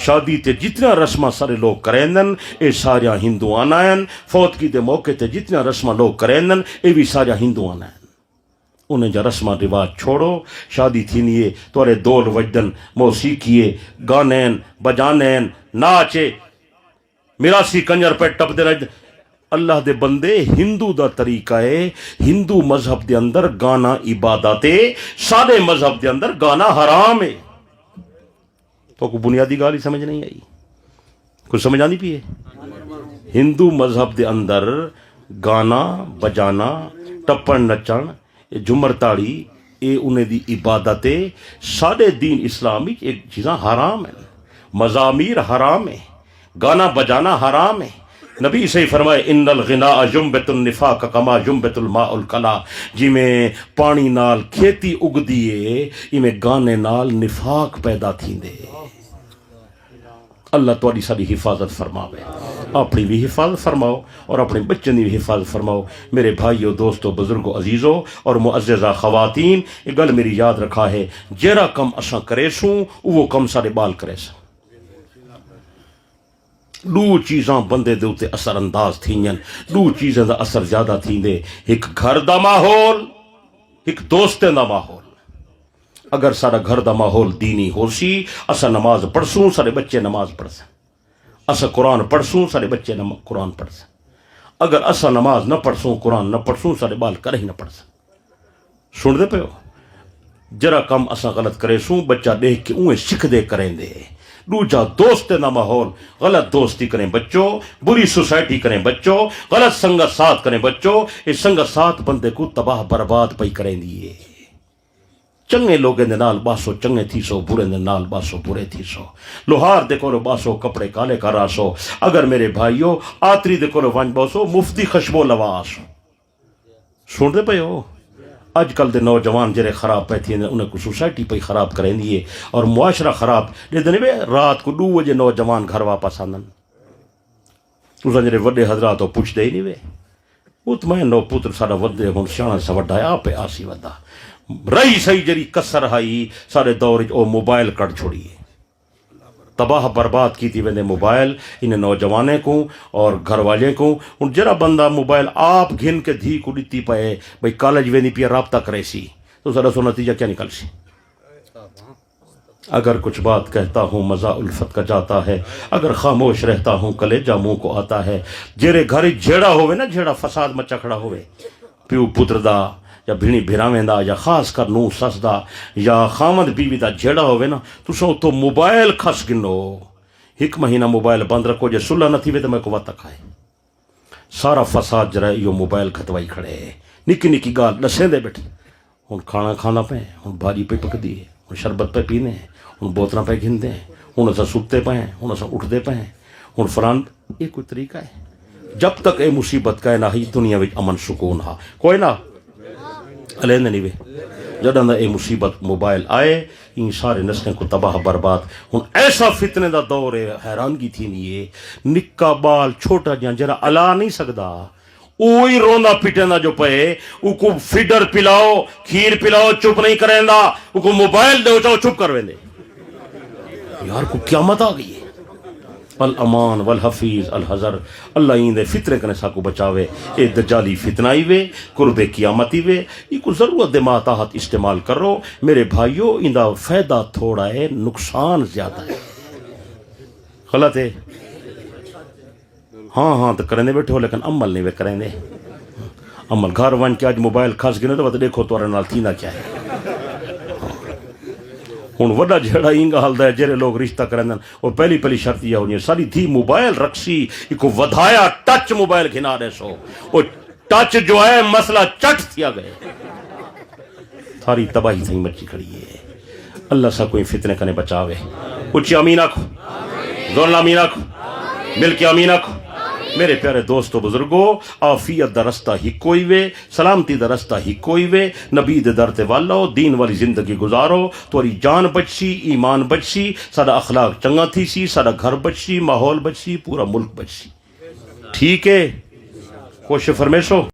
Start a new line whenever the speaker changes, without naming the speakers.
شادی تے جتنا رسماں سارے لوگ کریندن اے سارا ہندو آنا ہیں، فوتگی دے موقع تے جتنا رسماں لوگ کریندن اے بھی سارا ہندو آنا ہیں۔ انہیں جا رسماں رواج چھوڑو، شادی تھینیے تورے دول وجدن، موسیقیے، گانین بجانین، ناچے، میراسی کنجر پہ ٹپ دے رج۔ اللہ دے بندے ہندو دا طریقہ ہے، ہندو مذہب دے اندر گانا عبادت ہے، سارے مذہب دے اندر گانا حرام ہے۔ تو کوئی بنیادی گالی سمجھ نہیں آئی؟ کچھ سمجھ آنی پی ہے؟ ہندو مذہب دے اندر گانا بجانا، ٹپن نچن، جمر تاڑی، اے انہیں دی عبادت ہے۔ سارے دین اسلامی ایک چیزاں حرام ہیں، مزامیر حرام ہے، گانا بجانا حرام ہے۔ نبی صحیح فرمائے ان الغناء جنبت النفاق کما جنبت الماء الکلا، جی میں پانی نال کھیتی اگدی ہے، میں گانے نال نفاق پیدا تھیندے۔ اللہ تواڈی ساری حفاظت فرماوے، اپنی بھی حفاظت فرماؤ اور اپنے بچوں کی بھی حفاظت فرماؤ۔ میرے بھائیو، دوستو، بزرگو، عزیزو اور معززہ خواتین، یہ گل میری یاد رکھا ہے، جیڑا کم اساں کرے سوں وہ کم سارے بال کرے سوں۔ دو چیزاں بندے دے اتے اثر انداز تھینین، دو چیزیں دا اثر زیادہ تھیندے، ایک گھر دا ماحول، ایک دوستیں دا ماحول۔ اگر سارا گھر دا ماحول دینی ہو سی، اسا نماز پڑھسوں سارے بچے نماز پڑھسیں، اسا قرآن پڑھسوں سارے بچے قرآن پڑھسیں۔ اگر اسا نماز نہ پڑھسوں قرآن نہ پڑھسوں سارے بال کرے ہی نہ پڑھسیں۔ سن دے پہ ہو؟ جرا کم اسا غلط کرے سوں بچہ دیکھ کے اوہیں سکھ دے کریں دے۔ دوجا دوست نہ ماحول، غلط دوستی کریں بچوں، بری سوسائٹی کریں بچوں، غلط سنگت ساتھ کریں بچوں، یہ سنگت ساتھ بندے کو تباہ برباد پئی کریں دیئے۔ چنگے لوگیں دے نال باسو چنگے تھی سو، برے دے نال باسو برے تھی سو۔ لوہار دے کولو باسو کپڑے کالے کرا سو، اگر میرے بھائیو آتری دے کولو ونج باسو مفتی خشبو لواس۔ سن دے پے ہو؟ اج کل دے نوجوان جڑے خراب پہ تھے انہیں کو سوسائٹی پہ خراب کریں دیے اور معاشرہ خراب لیکن رات کو 2 بجے نوجوان گھر واپس آندن۔ تساں جڑے وڈے حضرات ہو پوچھ دے ہی نہیں وے، مطمئن نو پتر ساڈا ودے ہن سیاںا سا وڈا آپ آسی ودا رہی صحیح جڑی کسر ہائی سارے دور او موبائل کٹ چھوڑیے، تباہ برباد کیتی ویندے موبائل انہیں نوجوانے کو اور گھر والے کو۔ ہن جڑا بندہ موبائل آپ گھن کے دھی کو ڈتی پئے بھئی کالج وینی پیا رابطہ کرے سی تو ذرا سو نتیجہ کیا نکل سی؟ اگر کچھ بات کہتا ہوں مزہ الفت کا جاتا ہے، اگر خاموش رہتا ہوں کلیجہ منہ کو آتا ہے۔ جیرے گھر جھیڑا ہوئے نا، جھیڑا فساد مچا کھڑا ہوئے، پیو پتر دا یا بھیڑی بھیراویں دا یا خاص کر نو سس دا یا خامد بیوی دا جھیڑا ہوئے نا، تساں تو موبائل کھس گنو۔ 1 مہینہ موبائل بند رکھو، جے صلح نہ تھی وے تو میں کو وقت کھائے۔ سارا فساد جرا یہ موبائل کھتوائی کھڑے، نکی نکی گال دسیں دے بیٹھے۔ ہن کھانا کھانا پہ، ہن بھاجی پہ پک دی، ہن شربت پہ پینے، ہن بوتلاں پہ گھندے، ہن اساں ستے پہ، ہن اساں اٹھدے پہ، ہن فلان۔ یہ کوئی طریقہ ہے؟ جب تک اے مصیبت کا نہ ہی دنیا وچ امن سکون ہا کوئی نہ علیحدہ نہیں وے۔ جداں دا اے مصیبت موبائل آئے ان سارے نسلیں کو تباہ برباد۔ ہن ایسا فتنے دا دور ہے، حیرانگی تھی نہیں ہے، نکا بال چھوٹا جہاں جرا الا نہیں سکدا اوہی روندا پٹیندا جو پے، او کو فیڈر پلاؤ کھیر پلاؤ چپ نہیں کریندا، او کو موبائل دو چاہو چپ کر ویندے۔ یار کو قیامت آ گئی ہے۔ الامان والحفیظ الحذر، اللہ این دے فتنے کنے سا کو بچاوے۔ اے دجالی فتنہ ہی وے، قرب قیامت ہی وے، یہ کو ضرورت دے ماتحت استعمال کرو میرے بھائیو۔ ان دا فائدہ تھوڑا ہے، نقصان زیادہ ہے۔ غلط ہے؟ ہاں تو کرنے بیٹھے ہو لیکن عمل نہیں وے کریں دے۔ عمل گھر ون کے آج موبائل کھس گنے تو دیکھو تو نال تھی نہ کیا ہے۔ ہن وڈا جھیڑا اینگا حالدا ہے جڑے لوگ رشتہ کرن اور پہلی شرط یہ ہونی ہے ساری تھی موبائل رکھسی کو ودھایا ٹچ موبائل کھنا دے سو، او ٹچ جو ہے مسئلہ چٹ تھیا گئے، ساری تباہی تھی مچی کھڑی ہے۔ اللہ سا کوئی فتنے کنے بچاوے۔ اچھی آمین آکھو، زورنا آمین آکھو، مل کے آمین آکھو۔ میرے پیارے دوستو بزرگو، عافیت دا رستہ ہی کوئی وے، سلامتی دا رستہ ہی کوئی وے، نبی دے در تے والو دین والی زندگی گزارو، توری جان بچسی، ایمان بچسی، سارا اخلاق چنگا تھی سی، سارا گھر بچسی، ماحول بچسی، پورا ملک بچسی۔ ٹھیک ہے؟ کوشش فرمیشو۔